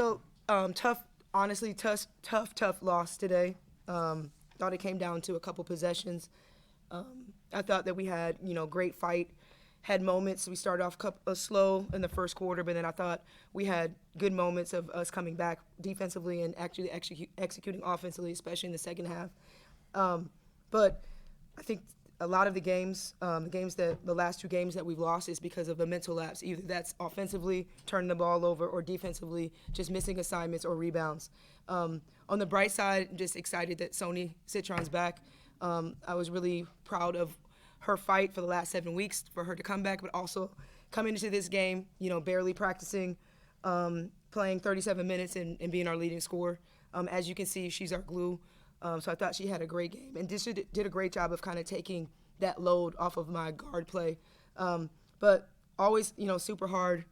So tough, honestly, tough loss today. Thought it came down to a couple possessions. I thought that we had, great fight, had moments. We started off slow in the first quarter, but then I thought we had good moments of us coming back defensively and actually executing offensively, especially in the second half. But I think a lot of the last two games that we've lost is because of the mental lapse. Either that's offensively turning the ball over or defensively just missing assignments or rebounds. On the bright side, I'm just excited that Sonia Citron's back. I was really proud of her fight for the last 7 weeks for her to come back, but also coming into this game, barely practicing, playing 37 minutes and being our leading scorer. As you can see, she's our glue. So I thought she had a great game and did a great job of kind of taking that load off of my guard play. But always, super hard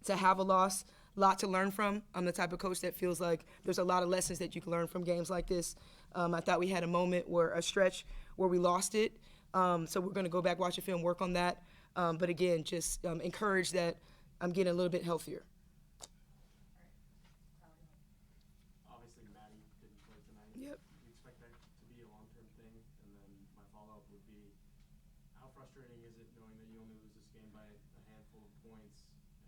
to have a loss, a lot to learn from. I'm the type of coach that feels like there's a lot of lessons that you can learn from games like this. I thought we had a stretch where we lost it. So we're going to go back, watch the film, work on that. But again, just encouraged that I'm getting a little bit healthier. Obviously, Maddie didn't play tonight. Yep. Do you expect that to be a long-term thing? And then my follow-up would be, how frustrating is it knowing that you only lose this game by a handful of points?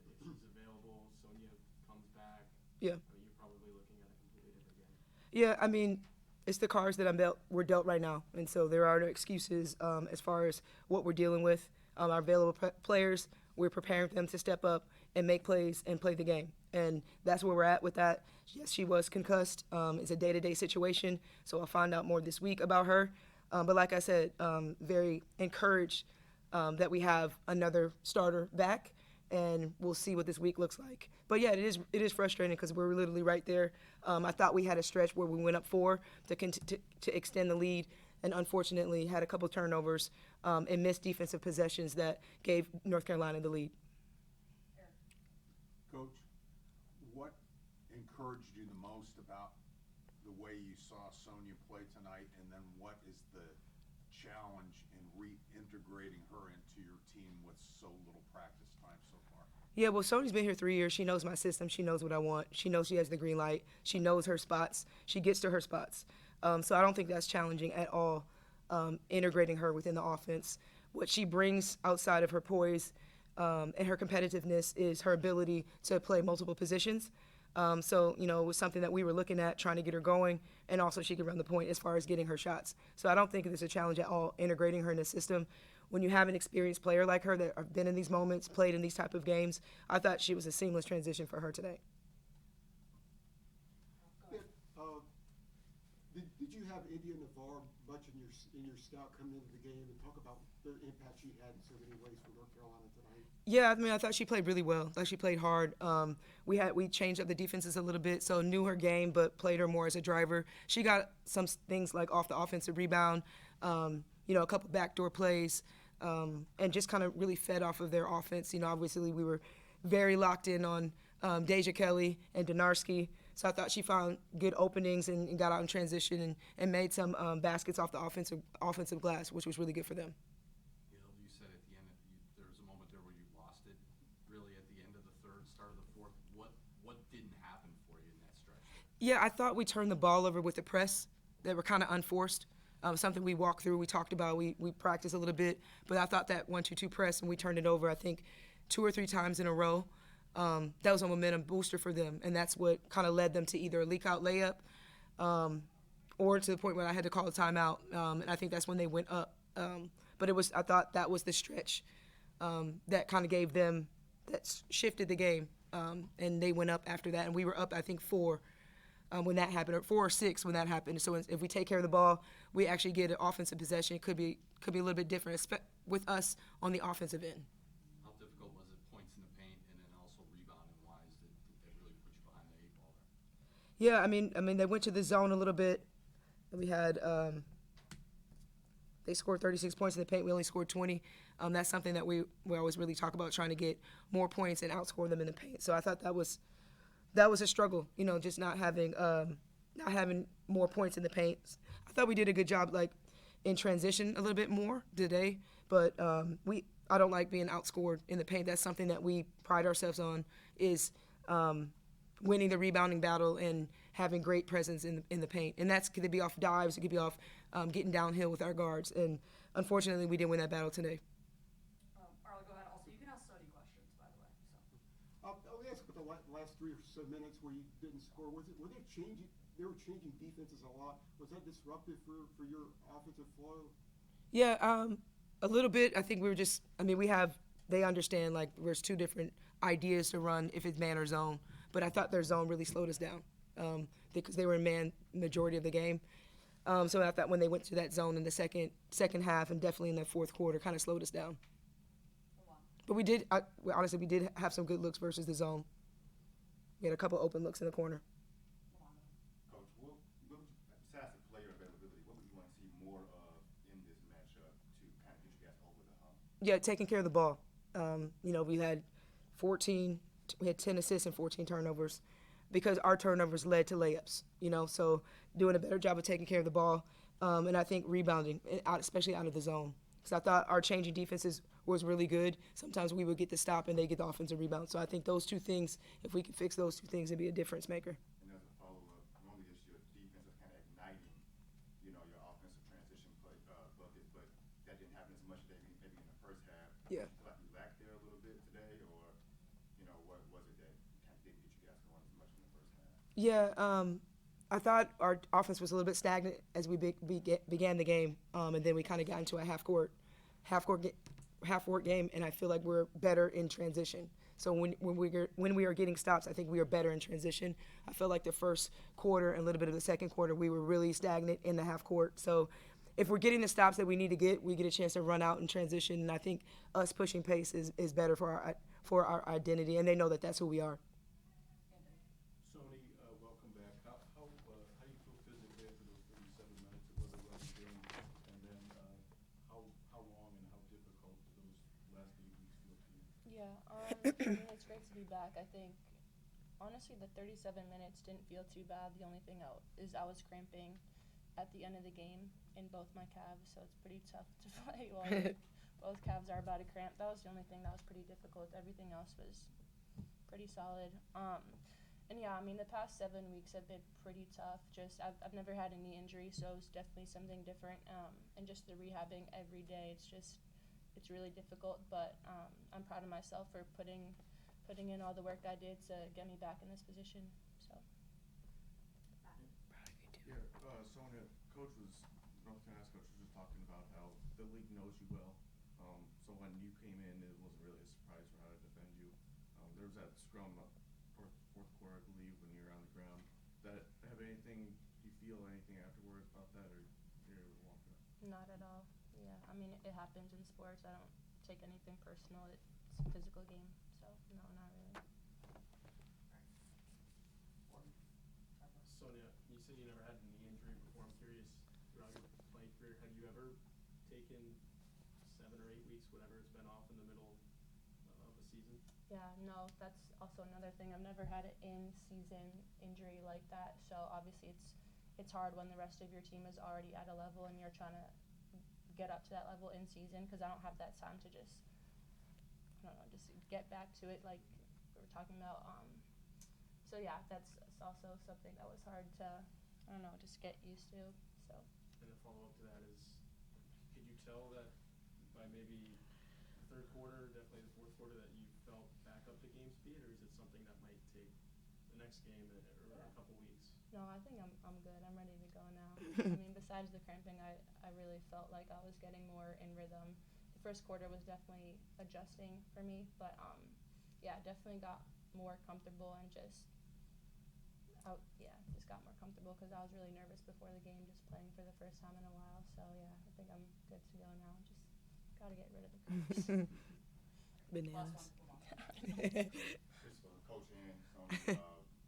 If she's available, Sonia comes back. Yeah. You're probably looking at a completely different game. Yeah, I mean, it's the cards that we're dealt right now, and so there are no excuses as far as what we're dealing with. Our available players, we're preparing them to step up and make plays and play the game, and that's where we're at with that. Yes, she was concussed. It's a day-to-day situation, so I'll find out more this week about her. But like I said, very encouraged that we have another starter back, and we'll see what this week looks like. But yeah, it is frustrating because we're literally right there. I thought we had a stretch where we went up 4 to extend the lead, and unfortunately had a couple turnovers and missed defensive possessions that gave North Carolina the lead. Coach, what encouraged you the most about the way you saw Sonia play tonight, and then what is the challenge in reintegrating her into your team with so little practice time so far? Yeah, well, Sony's been here 3 years. She knows my system. She knows what I want. She knows she has the green light. She knows her spots. She gets to her spots. So I don't think that's challenging at all, integrating her within the offense. What she brings outside of her poise and her competitiveness is her ability to play multiple positions. So, it was something that we were looking at, trying to get her going, and also she can run the point as far as getting her shots. So I don't think there's a challenge at all integrating her in the system. When you have an experienced player like her that have been in these moments, played in these type of games, I thought she was a seamless transition for her today. Did you have India Navarre much in your scout coming into the game, and talk about the impact she had in so many ways for North Carolina tonight? Yeah, I mean, I thought she played really well. Like, she played hard. We changed up the defenses a little bit, so knew her game, but played her more as a driver. She got some things like off the offensive rebound, a couple backdoor plays, and just kind of really fed off of their offense. Obviously we were very locked in on Deja Kelly and Donarski, so I thought she found good openings and got out in transition and made some baskets off the offensive glass, which was really good for them. You said at the end there was a moment there where you lost it, really at the end of the third, start of the fourth. What didn't happen for you in that stretch? Yeah, I thought we turned the ball over with the press that were kind of unforced. Something we walked through, we talked about, we practiced a little bit, but I thought that 1-2-2 press, and we turned it over, I think, 2 or 3 times in a row. That was a momentum booster for them, and that's what kind of led them to either a leak-out layup or to the point where I had to call a timeout, and I think that's when they went up. But I thought that was the stretch that kind of gave them, that shifted the game, and they went up after that, and we were up, I think, 4 when that happened, or 4 or 6 when that happened. So if we take care of the ball, we actually get an offensive possession. It could be a little bit different with us on the offensive end. How difficult was it, points in the paint, and then also rebounding-wise, did that really put you behind the 8 ball there? Yeah, I mean, they went to the zone a little bit. We had they scored 36 points in the paint. We only scored 20. That's something that we always really talk about, trying to get more points and outscore them in the paint. So I thought that was a struggle, just not having more points in the paint. I thought we did a good job, like, in transition a little bit more today, but I don't like being outscored in the paint. That's something that we pride ourselves on, is winning the rebounding battle and having great presence in the paint. And that's could be off dives, it could be off getting downhill with our guards. And unfortunately, we didn't win that battle today. Arlo, go ahead. Also, you can ask Sony questions, by the way. So. I'll ask about the last 3 or so minutes where you didn't score. Were they changing? They were changing defenses a lot. Was that disruptive for your offensive flow? Yeah, a little bit. I think we were just. I mean, they understand like there's 2 different ideas to run if it's man or zone. But I thought their zone really slowed us down because they were in man majority of the game. So I thought when they went to that zone in the second half and definitely in the fourth quarter, kind of slowed us down. But we did. Honestly, we did have some good looks versus the zone. We had a couple open looks in the corner. Coach, besides the player availability, what would you want to see more of in this matchup to kind of get you guys over the hump? Yeah, taking care of the ball. We had 10 assists and 14 turnovers because our turnovers led to layups, so doing a better job of taking care of the ball. And I think rebounding, especially out of the zone. Because I thought our changing defenses was really good. Sometimes we would get the stop and they get the offensive rebound. So I think those 2 things, if we could fix those 2 things, it'd be a difference maker. And as a follow-up, normally it's your defense is kind of igniting, your offensive transition bucket, but that didn't happen as much maybe in the first half. Yeah. Do you feel like you lacked there a little bit today, or, what was it that kind of didn't get you guys going as much in the first half? Yeah, I thought our offense was a little bit stagnant as we began the game, and then we kind of got into a half-court game, and I feel like we're better in transition. So when we are getting stops, I think we are better in transition. I feel like the first quarter and a little bit of the second quarter, we were really stagnant in the half court. So if we're getting the stops that we need to get, we get a chance to run out and transition. And I think us pushing pace is better for our identity, and they know that that's who we are. Sony, welcome back. How do you feel physically after those 37 minutes? It was a rough game, and then how long and how difficult do those last 8 weeks feel to you? Yeah, I mean, it's great to be back. I think, honestly, the 37 minutes didn't feel too bad. The only thing is I was cramping at the end of the game in both my calves, so it's pretty tough to play while both calves are about to cramp. That was the only thing that was pretty difficult. Everything else was pretty solid. And yeah, I mean, the past 7 weeks have been pretty tough. I've never had a knee injury, so it's definitely something different. And just the rehabbing every day, it's really difficult. But I'm proud of myself for putting in all the work I did to get me back in this position. So. Yeah, Sonia, North Carolina's coach was just talking about how the league knows you well. So when you came in, it wasn't really a surprise for how to defend you. There was that scrum fourth quarter, I believe, when you were on the ground. That have anything? Do you feel anything afterwards about that, or you're able to walk it up? Not at all. Yeah, I mean, it happens in sports. I don't take anything personal. It's a physical game, so no, not really. Sonia, you said you never had a knee injury before. I'm curious, throughout your playing career, have you ever taken 7 or 8 weeks, whatever it's been, off in the middle of a season? Yeah, no, that's also another thing. I've never had an in-season injury like that. So obviously it's hard when the rest of your team is already at a level and you're trying to get up to that level in season, because I don't have that time to just get back to it like we were talking about. So yeah, that's also something that was hard to, just get used to. So. And the follow-up to that is, could you tell that by maybe the third quarter, definitely the fourth quarter, that you felt back up to game speed, or is it something that might take the next game or a couple weeks? No, I think I'm good. I'm ready to go now. I mean, besides the cramping, I really felt like I was getting more in rhythm. The first quarter was definitely adjusting for me, but yeah, definitely got more comfortable and just got more comfortable because I was really nervous before the game, just playing for the first time in a while. So yeah, I think I'm good to go now. Just gotta get rid of the cramps. Bananas. Just for Coach and Sonia,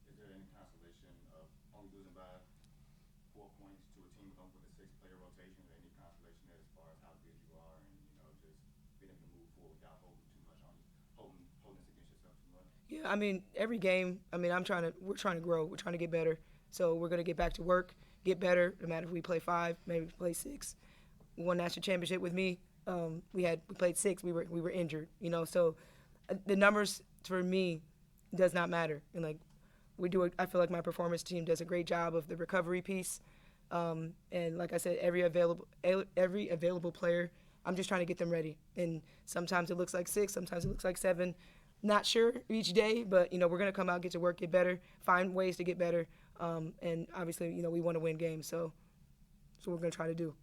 is there any consolation of only losing by 4 points to a team with a 6-player rotation? Is there any consolation there as far as how good you are and just being able to move forward without holding too much on holding this against yourself too much? Yeah, I mean, every game, we're trying to grow. We're trying to get better. So we're going to get back to work, get better, no matter if we play 5, maybe we play 6. We won national championship with me. We played 6. We were injured, so the numbers for me does not matter. And I feel like my performance team does a great job of the recovery piece. And like I said, every available player, I'm just trying to get them ready. And sometimes it looks like 6, sometimes it looks like 7. Not sure each day, but we're gonna come out, get to work, get better, find ways to get better. And obviously, we want to win games, so that's what we're gonna try to do.